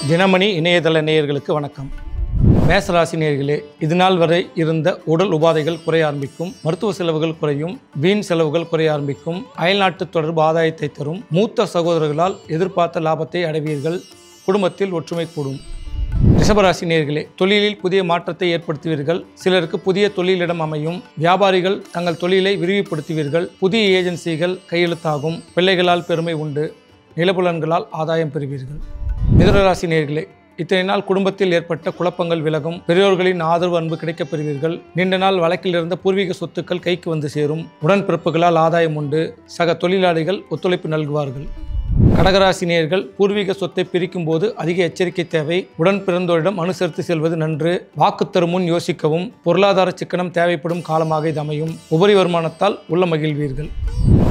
தினமணி இணையதள நேயர்களுக்கு வணக்கம். மேசராசி நேயர்களே, இதுநாள் வரை இருந்த உடல் உபாதைகள் குறைய ஆரம்பிக்கும், மருத்துவ செலவுகள் குறையும், வீண் செலவுகள் குறைய ஆரம்பிக்கும், அயல்நாட்டு தொடர்பு ஆதாயத்தை தரும், மூத்த சகோதரர்களால் எதிர்பார்த்த லாபத்தை அடைவீர்கள், குடும்பத்தில் ஒற்றுமை கூடும். ரிஷபராசி நேயர்களே, தொழிலில் புதிய மாற்றத்தை ஏற்படுத்துவீர்கள், சிலருக்கு புதிய தொழிலிடம் அமையும், வியாபாரிகள் தங்கள் தொழிலை விரிவுபடுத்துவீர்கள், புதிய ஏஜென்சிகள் கையெழுத்தாகும், பிள்ளைகளால் பெருமை உண்டு, நிலபுலன்களால் ஆதாயம் பெறுவீர்கள். மிதுனராசி நேயர்களே, இத்தனை நாள் குடும்பத்தில் ஏற்பட்ட குழப்பங்கள் விலகும், பெரியோர்களின் ஆதரவு அன்பு கிடைக்கப் பெறுவீர்கள், நீண்ட நாள் வழக்கில் இருந்த பூர்வீக சொத்துக்கள் கைக்கு வந்து சேரும், உடன்பிறப்புகளால் ஆதாயம் உண்டு, சக தொழிலாளிகள் ஒத்துழைப்பு நல்குவார்கள். கடகராசி நேயர்கள், பூர்வீக சொத்தை பிரிக்கும் போது அதிக எச்சரிக்கை தேவை, உடன் பிறந்தோரிடம் அனுசரித்து செல்வது நன்று, வாக்கு தரும் முன் யோசிக்கவும், பொருளாதார சிக்கனம் தேவைப்படும் காலமாக இது அமையும், உபரி வருமானத்தால் உள்ள மகிழ்வீர்கள்.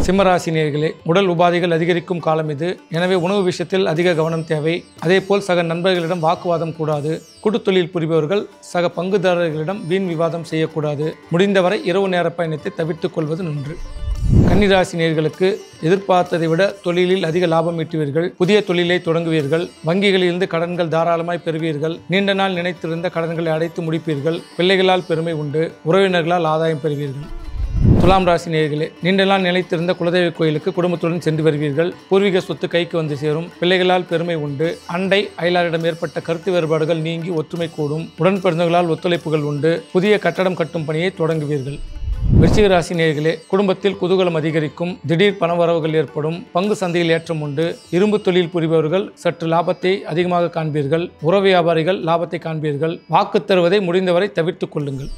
சிம்மராசி நேயர்களே, உடல் உபாதைகள் அதிகரிக்கும் காலம் இது, எனவே உணவு விஷயத்தில் அதிக கவனம் தேவை, அதேபோல் சக நண்பர்களிடம் வாக்குவாதம் கூடாது, கூட்டுத்தொழில் புரிபவர்கள் சக பங்குதாரர்களிடம் வீண் விவாதம் செய்யக்கூடாது, முடிந்தவரை இரவு நேர பயணத்தை தவிர்த்துக் கொள்வது நன்று. கன்னிராசி நேயர்களுக்கு எதிர்பார்த்ததை விட தொழிலில் அதிக லாபம் ஈட்டுவீர்கள், புதிய தொழிலை தொடங்குவீர்கள், வங்கிகளிலிருந்து கடன்கள் தாராளமாய் பெறுவீர்கள், நீண்ட நாள் நினைத்திருந்த கடன்களை அடைத்து முடிப்பீர்கள், பிள்ளைகளால் பெருமை உண்டு, உறவினர்களால் ஆதாயம் பெறுவீர்கள். துலாம் ராசி நேயர்களே, நீண்ட நாள் நிலைத்திருந்த குலதெய்வ கோயிலுக்கு குடும்பத்துடன் சென்று வருவீர்கள், பூர்வீக சொத்து கைக்கு வந்து சேரும், பிள்ளைகளால் பெருமை உண்டு, அண்டை அயலாரிடம் ஏற்பட்ட கருத்து வேறுபாடுகள் நீங்கி ஒற்றுமை கூடும், உடன்பிறந்தவர்களால் ஒத்துழைப்புகள் உண்டு, புதிய கட்டடம் கட்டும் பணியை தொடங்குவீர்கள். விருச்சிக ராசி நேயர்களே, குடும்பத்தில் குதூகலம் அதிகரிக்கும், திடீர் பணவரவுகள் ஏற்படும், பங்கு சந்தையில் ஏற்றம் உண்டு, இரும்பு தொழில் புரிபவர்கள் சற்று லாபத்தை அதிகமாக காண்பீர்கள், உறவு வியாபாரிகள் லாபத்தை காண்பீர்கள், வாக்கு தருவதை முடிந்தவரை தவிர்த்துக் கொள்ளுங்கள்.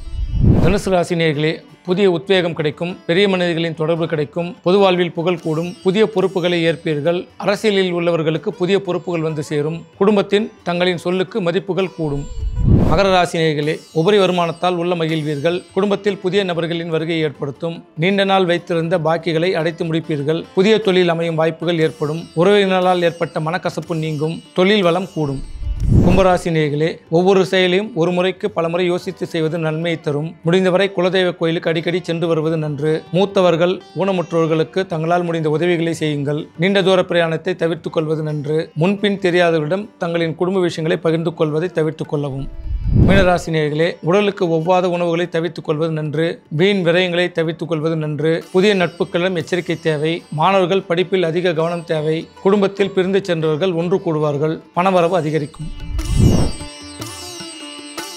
தனுசு ராசி நேயர்களே, புதிய உத்வேகம் கிடைக்கும், பெரிய மனிதர்களின் தொடர்பு கிடைக்கும், பொது வாழ்வில் புகழ் கூடும், புதிய பொறுப்புகளை ஏற்பீர்கள், அரசியலில் உள்ளவர்களுக்கு புதிய பொறுப்புகள் வந்து சேரும், குடும்பத்தின் தங்களின் சொல்லுக்கு மதிப்புகள் கூடும். மகர ராசி நேயர்களே, உபரி வருமானத்தால் உள்ள மகிழ்வீர்கள், குடும்பத்தில் புதிய நபர்களின் வருகை ஏற்படுத்தும், நீண்ட நாள் வைத்திருந்த பாக்கிகளை அடைத்து முடிப்பீர்கள், புதிய தொழில் அமையும் வாய்ப்புகள் ஏற்படும், உறவினரால் ஏற்பட்ட மனக்கசப்பு நீங்கும், தொழில் வளம் கூடும். கும்பராசி நேயர்களே, ஒவ்வொரு செயலையும் ஒரு முறைக்கு பல முறை யோசித்து செய்வது நன்மையை தரும், முடிந்தவரை குலதெய்வ கோயிலுக்கு அடிக்கடி சென்று வருவது நன்று, மூத்தவர்கள் ஊனமுற்றோர்களுக்கு தங்களால் முடிந்த உதவிகளை செய்யுங்கள், நீண்ட தூர பிரயாணத்தை தவிர்த்துக் கொள்வது நன்று, முன்பின் தெரியாதவரிடம் தங்களின் குடும்ப விஷயங்களை பகிர்ந்து கொள்வதை தவிர்த்துக் கொள்ளவும். மீனராசி நேயர்களே, உடலுக்கு ஒவ்வாத உணவுகளை தவிர்த்துக் கொள்வது நன்று, வீண் விரயங்களை தவிர்த்துக் கொள்வது நன்று, புதிய நட்புகளிடம் எச்சரிக்கை தேவை, மாணவர்கள் படிப்பில் அதிக கவனம் தேவை, குடும்பத்தில் பிரிந்து சென்றவர்கள் ஒன்று கூடுவார்கள், பணவரவு அதிகரிக்கும்.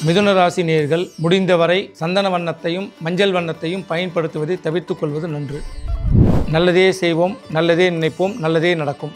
மிதுன ராசி நேயர்கள், முடிந்தவரை சந்தன வண்ணத்தையும் மஞ்சள் வண்ணத்தையும் பயன்படுத்துவதை தவிர்த்துக் கொள்வது நன்று. நல்லதே செய்வோம், நல்லதே நினைப்போம், நல்லதே நடக்கும்.